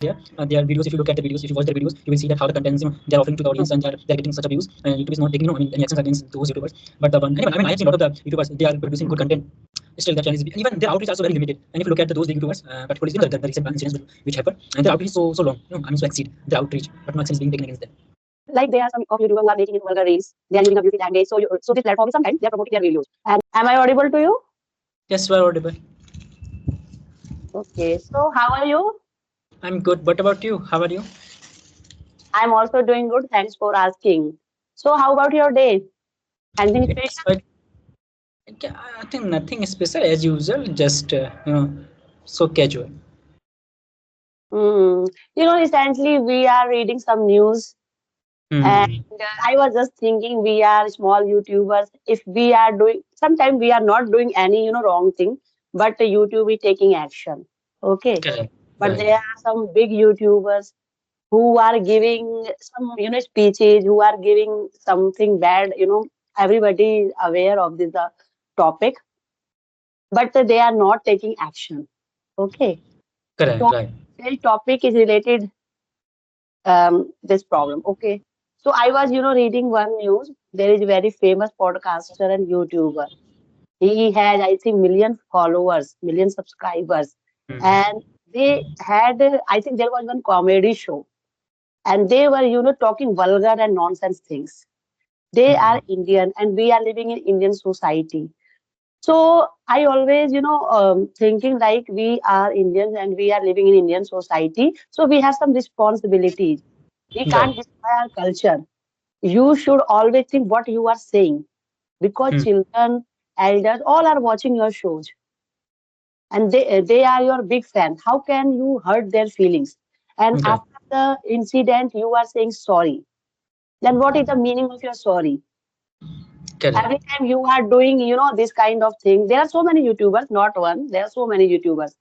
there. Their videos, if you look at the videos, if you watch their videos, you will see that how the contents they are offering to the audience, and they're getting such abuse. And YouTube is not taking any actions against those YouTubers. But the one, anyway, I have seen a lot of the YouTubers, they are producing good content. Still, the channel is, even their outreach is also very limited. And if you look at those big YouTubers, particularly the recent incidents which happened, and their outreach is so long. So exceed the outreach, but no action is being taken against them. Like there are some of YouTubers who are making in vulgar reels. They are using abusive language. So this platform is sometimes they are promoting their videos. And am I audible to you? Yes, you are audible. Okay. So how are you? I'm good. What about you? How are you? I'm also doing good. Thanks for asking. So how about your day? Anything It's special? quite, I think nothing special as usual, just so casual. Hmm. Recently we are reading some news, and Hmm. I was just thinking we are small YouTubers. If we are doing, sometimes we are not doing any, wrong thing, but YouTube is taking action. Okay. Correct. But Right. there are some big YouTubers who are giving some, speeches, who are giving something bad, everybody is aware of this topic, but they are not taking action. Okay. Correct. So Right. this topic is related this problem. Okay. So I was, reading one news. There is a very famous podcaster and YouTuber. He has, I think, million followers, million subscribers. Hmm. And they had, I think there was one comedy show. And they were, talking vulgar and nonsense things. They are Hmm. Indian and we are living in Indian society. So I always, thinking like we are Indians and we are living in Indian society. So we have some responsibilities. We can't Right. destroy our culture. You should always think what you are saying because Hmm. children, elders, all are watching your shows and they are your big fan. How can you hurt their feelings? And Right. after the incident, you are saying sorry. Then what is the meaning of your sorry? Correct. Every time you are doing, this kind of thing, there are so many YouTubers, not one, there are so many YouTubers.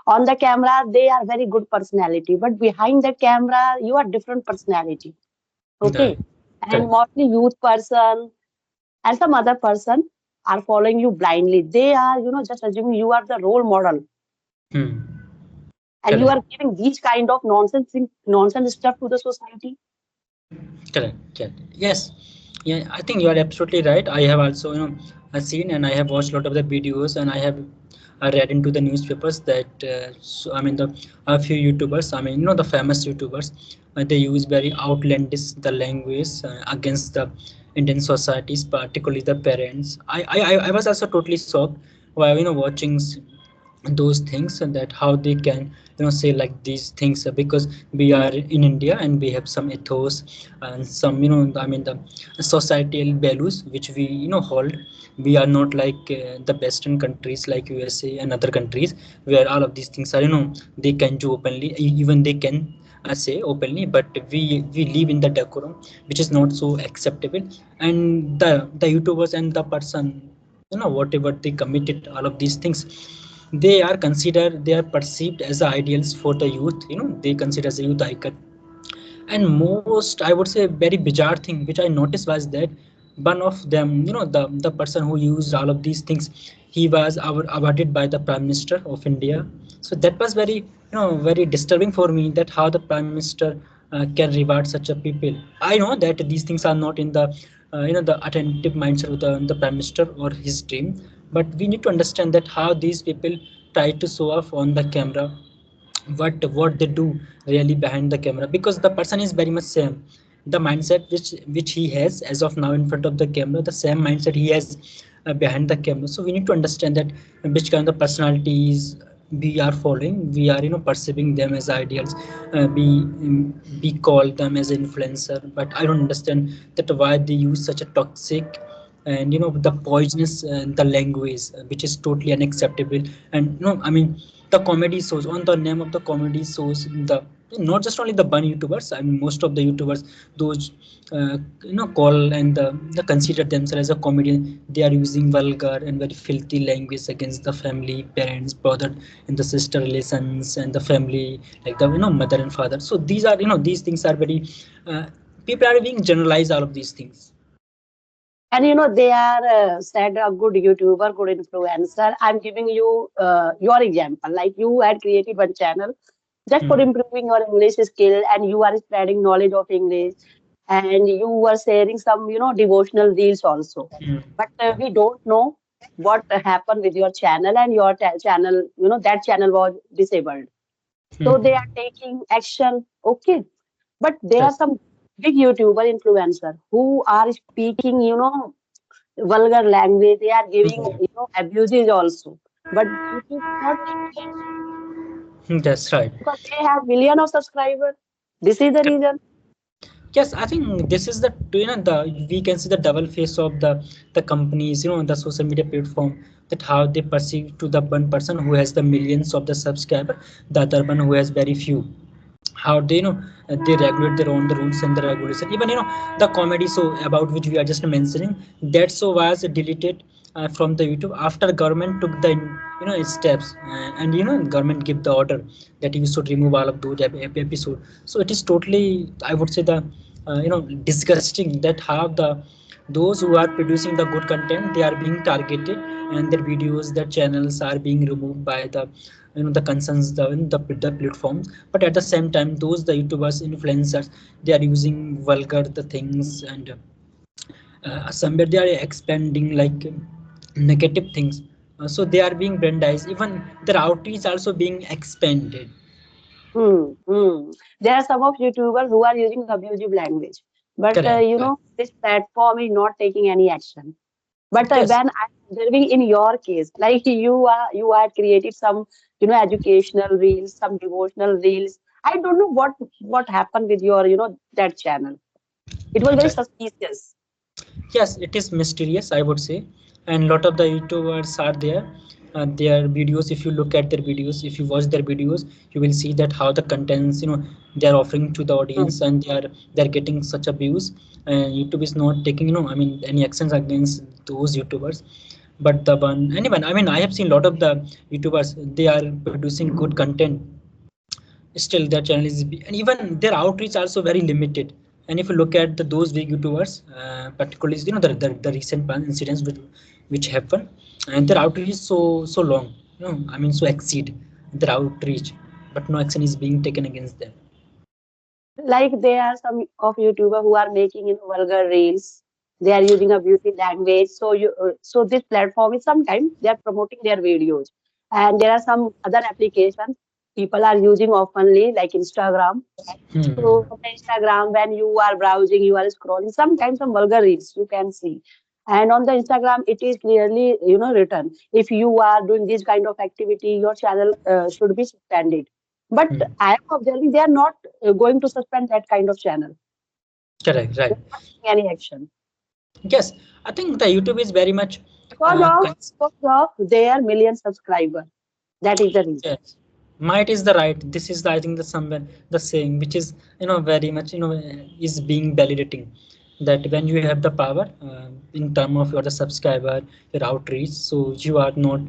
On the camera, they are very good personality, but behind the camera, you are different personality. Right. Okay. And Correct. mostly youth person and some other person are following you blindly. They are, just assuming you are the role model Hmm. and you Correct. are giving these kind of nonsense stuff to the society. Correct. Correct. Yes. Yeah, I think you are absolutely right. I have also, seen and I have watched a lot of the videos, and I have read into the newspapers that I mean the a few YouTubers, I mean the famous YouTubers, they use very outlandish the language against the Indian societies, particularly the parents. I was also totally shocked while watching those things, and that how they can say like these things, because we are in India and we have some ethos and some I mean the societal values which we hold. We are not like the western countries like USA and other countries where all of these things are they can do openly, even they can say openly, but we live in the decorum which is not so acceptable. And the YouTubers and the person whatever they committed all of these things, they are perceived as ideals for the youth. They consider as a youth icon. And most, I would say, very bizarre thing which I noticed was that one of them, the person who used all of these things, he was awarded by the Prime Minister of India. So that was very very disturbing for me, that how the Prime Minister can reward such a people. I know that these things are not in the the attentive mindset of the Prime Minister or his team, but we need to understand that how these people try to show off on the camera, what they do really behind the camera, because the person is very much same. The mindset which he has as of now in front of the camera, the same mindset he has behind the camera. So we need to understand that which kind of personalities we are following, we are perceiving them as ideals. We call them as influencer, but I don't understand that why they use such a toxic and the poisonous the language, which is totally unacceptable. And I mean the comedy shows, on the name of the comedy shows, the not just only the bunny YouTubers, I mean most of the YouTubers, those call and the consider themselves as a comedian, they are using vulgar and very filthy language against the family, parents, brother and the sister relations, and the family, like the mother and father. So these are these things are very people are being generalized all of these things. And they are said a good YouTuber, good influencer. I'm giving you your example. Like you had created one channel just for Hmm. improving your English skill, and you are spreading knowledge of English, and you were sharing some, devotional reels also. Hmm. But Yeah. we don't know what happened with your channel, and your channel, that channel was disabled. So they Hmm. are taking action, okay. But there are Yes. some big YouTuber influencer who are speaking, vulgar language. They are giving, Hmm. abuses also. But YouTube is not taking action That's right. because they have million of subscribers. This is the reason. Yes, I think this is the the we can see the double face of the companies, the social media platform, that how they perceive to the one person who has the millions of the subscriber, the other one who has very few. How they they regulate their own the rules and the regulation. Even the comedy show about which we are just mentioning, that show was deleted from the YouTube after government took the steps, and government give the order that you should remove all of those episode. So it is totally, I would say, the disgusting that how the those who are producing the good content, they are being targeted, and their videos, their channels are being removed by the the concerns, the platforms. But at the same time, those the YouTubers, influencers, they are using vulgar the things, and somewhere they are expanding like negative things. So they are being brandized, even their outreach also being expanded. Hmm, hmm. There are some of YouTubers who are using abusive language, but Correct. this platform is not taking any action. But Yes. when I'm observing in your case, like you are created some, educational reels, some devotional reels. I don't know what happened with your, that channel. It was very Right. suspicious. Yes, it is mysterious, I would say, and lot of the YouTubers are there. Their videos, if you look at their videos, if you watch their videos, you will see that how the contents they are offering to the Hmm. audience, and they are getting such abuse, and YouTube is not taking I mean any actions against those YouTubers. But the one anyone, I mean, I have seen a lot of the YouTubers, they are producing good content, still their channel is and even their outreach also very limited. And if you look at those big YouTubers, particularly the recent incidents which happened, and their outreach is so long, I mean so exceed their outreach, but no action is being taken against them. Like there are some of YouTuber who are making vulgar reels. They are using a beauty language. So so this platform is sometimes they are promoting their videos, and there are some other applications people are using oftenly, like Instagram. So Hmm. on the Instagram, when you are browsing, you are scrolling, sometimes some vulgar reels you can see. And on the Instagram, it is clearly, written. If you are doing this kind of activity, your channel should be suspended. But Hmm. I am observing they are not going to suspend that kind of channel. Correct, They right. are not taking any action Yes, I think the YouTube is very much because of cons- their million subscribers. That is the reason. yes, might is the right. This is the, I think the somewhere the saying which is very much is being validating, that when you have the power in term of your the subscriber, your outreach, so you are not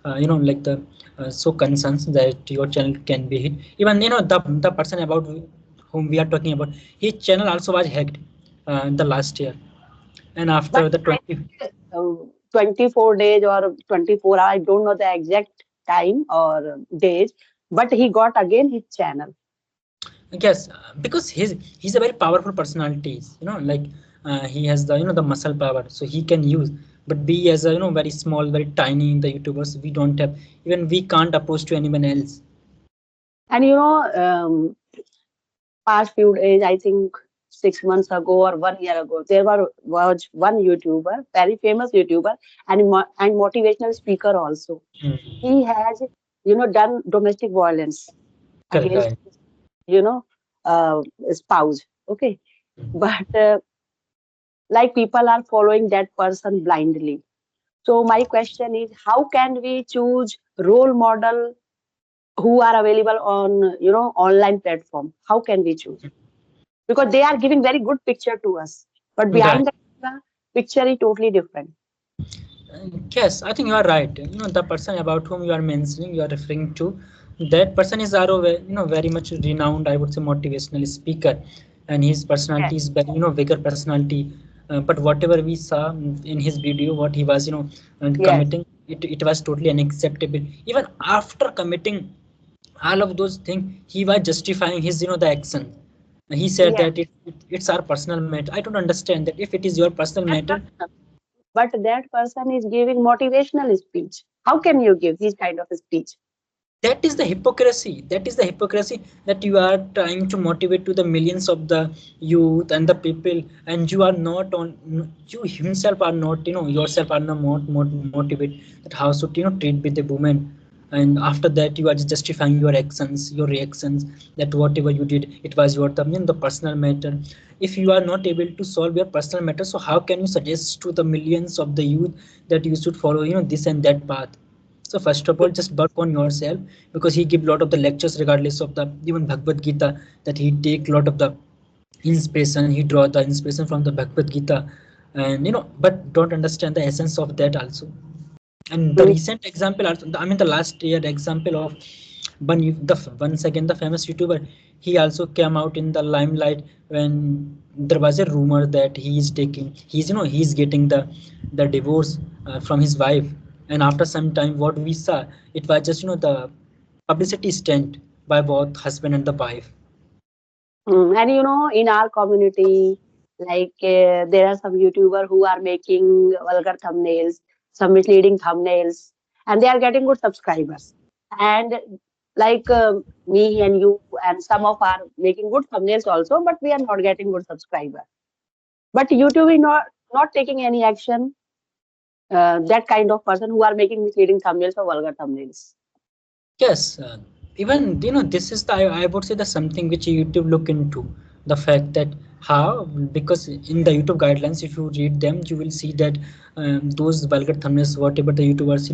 like the so concerned that your channel can be hit. Even the person about whom we are talking about, his channel also was hacked in the last year, and But after the I 20. think 24 days or 24 hours, I don't know the exact time or days, but he got again his channel. Yes, because he's a very powerful personality. Like he has the the muscle power, so he can use. But we as a very small, very tiny in the YouTubers, we don't have, even we can't approach to anyone else. And past few days, I think 6 months ago or 1 year ago, there was one YouTuber, very famous YouTuber, and and motivational speaker also. Hmm. He has, done domestic violence Correct, against right. his, you know, uh, spouse. Okay, but like people are following that person blindly. So my question is, how can we choose role model who are available on online platform? How can we choose? Because they are giving very good picture to us, but Right. behind the camera, picture is totally different. Yes, I think you are right. The person about whom you are mentioning, you are referring to, that person is Aro, very much renowned, I would say, motivational speaker, and his Yes. personality is very, bigger personality. But whatever we saw in his video, what he was, Yes. committing, it was totally unacceptable. Even after committing all of those things he was justifying his the action. He said Yes, that it's our personal matter. I don't understand that if it is your personal that matter. person. But that person is giving motivational speech. How can you give this kind of speech? That is the hypocrisy, that is the hypocrisy, that you are trying to motivate to the millions of the youth and the people, and you are not on, you himself are not, yourself are not motivate that how should treat with a woman. And after that you are just justifying your actions, your reactions, that whatever you did, it was your the personal matter. If you are not able to solve your personal matter, so how can you suggest to the millions of the youth that you should follow this and that path? So first of all, just work on yourself, because he give lot of the lectures regardless of the even Bhagavad Gita, that he take lot of the inspiration, he draw the inspiration from the Bhagavad Gita, and but don't understand the essence of that also. And the Mm, recent example also, I mean the last year example of once again the famous YouTuber, he also came out in the limelight when there was a rumor that he's getting the divorce from his wife. And after some time what we saw, it was just the publicity stunt by both husband and the wife. And in our community, like there are some YouTuber who are making vulgar thumbnails, some misleading thumbnails, and they are getting good subscribers. And like me and you and some of are making good thumbnails also, but we are not getting good subscriber. But YouTube is not taking any action. That kind of person who are making misleading thumbnails or vulgar thumbnails. Yes, even this is I would say the something which YouTube look into, the fact that how, because in the YouTube guidelines, if you read them, you will see that those vulgar thumbnails, whatever the YouTubers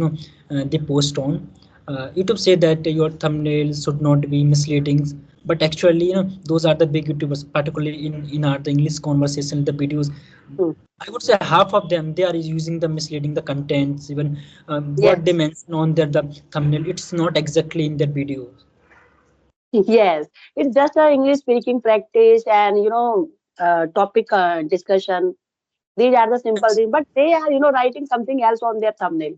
they post on, YouTube say that your thumbnail should not be misleading, but actually those are the big YouTubers, particularly in our the English conversation, the videos. Hmm. I would say half of them they are using the misleading the contents, even what they Yes. mention on their the thumbnail. It's not exactly in their videos. Yes, it's just a English speaking practice and topic discussion. These are the simple Yes, things, but they are writing something else on their thumbnail.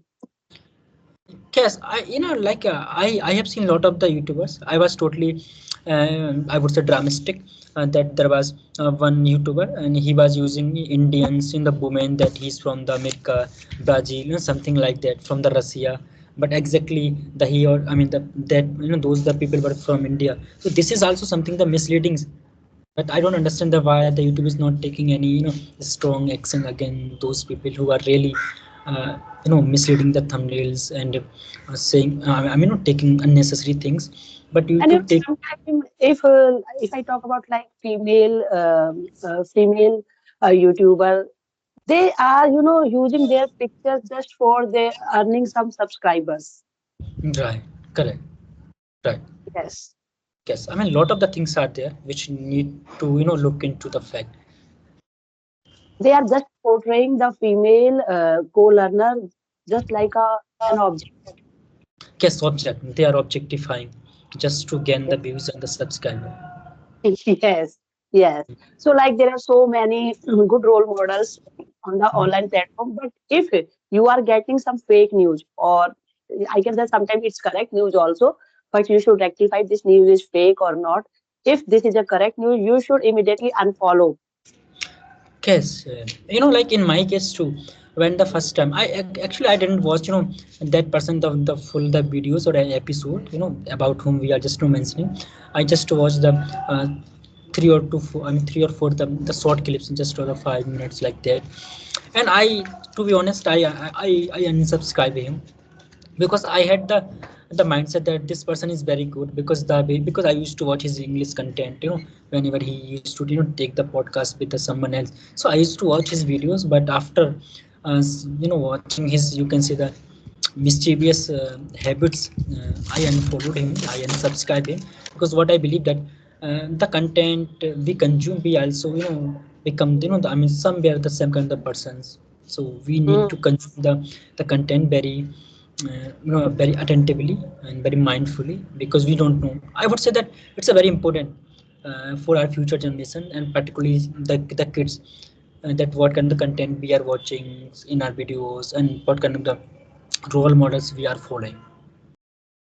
yes. I have seen a lot of the YouTubers. I was totally I would say dramatic that there was one YouTuber and he was using Indians in the woman that he's from the America, Brazil, something like that, from the Russia. But exactly the he or I mean the that those the people were from India. So this is also something the misleading. But I don't understand the why the YouTube is not taking any strong action against those people who are really misleading the thumbnails and saying I mean not taking unnecessary things. But And YouTube take. sometimes if I talk about like female YouTuber, they are using their pictures just for their earning some subscribers. Right, correct, right. Yes, Yes, I mean a lot of the things are there which need to look into the fact. they are just portraying the female co-learner just like an object. Yes, object they are objectifying just to gain the views and the subscriber. Yes, yes. So, like, there are so many good role models on the online platform, but if you are getting some fake news, or I can say sometimes it's correct news also, but you should rectify this news is fake or not. If this is a correct news, you should immediately unfollow. Yes, like in my case too. When the first time actually I didn't watch that person the full the videos or an episode about whom we are just mentioning. I just watched the three or two four, I mean three or four the short clips in just for the 5 minutes like that. And I, to be honest, I unsubscribe him, because I had the mindset that this person is very good, because the way, because I used to watch his English content, whenever he used to take the podcast with someone else. So I used to watch his videos, but after watching his, you can say, the mischievous habits, I unfollowed him, I unsubscribed him, because what I believe that the content we consume, we also become I mean somewhere the same kind of persons. So we need Mm. to consume the content very very attentively and very mindfully, because we don't know. I would say that it's a very important for our future generation, and particularly the kids, that what kind of content we are watching in our videos, and what kind of the role models we are following.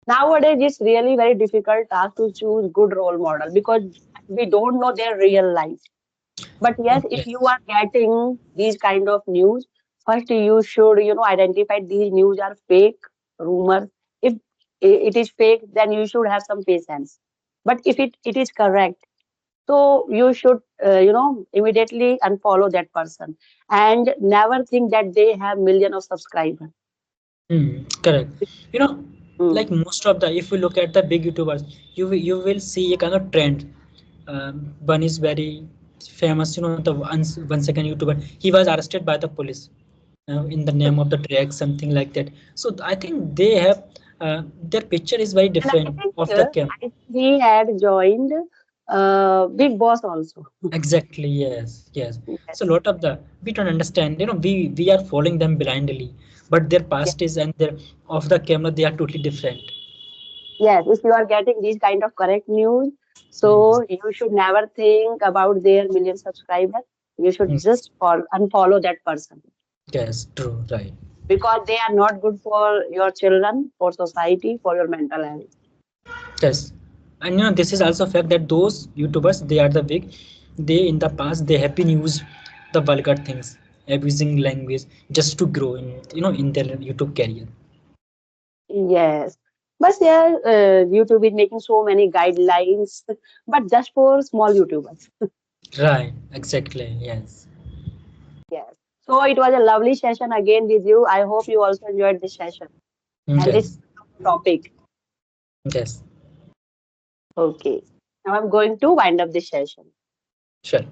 Nowadays, it's really very difficult task to choose good role model because we don't know their real life. But yes, if you Yes. are getting these kind of news, first you should, identify these news are fake rumors. If it is fake, then you should have some patience. But if it is correct, so you should, immediately unfollow that person and never think that they have million of subscribers. Correct. You know, Mm. like most of the, if you look at the big YouTubers, you will see a kind of trend. One is very famous, the one second YouTuber. He was arrested by the police in the name of the drag, something like that. So I think they have their picture is very And different of the camera. I think he had joined Big Boss also. Exactly. Yes. Yes. Yes. So a lot of the we don't understand. We are following them blindly, but their Yes. past is and their off the camera they are totally different. Yes, if you are getting these kind of correct news, Mm. so you should never think about their million subscribers. You should Mm. just unfollow that person Yes, true, right. because they are not good for your children, for society, for your mental health. Yes, and this is also fact that those YouTubers they are the big. They in the past they have been used the vulgar things, abusing language just to grow in their YouTube career. Yes. But yeah, YouTube is making so many guidelines, but just for small YouTubers. Right, exactly. Yes. Yes. So it was a lovely session again with you. I hope you also enjoyed this session and this Yes. topic. Yes. Okay. Now I'm going to wind up this session. Sure.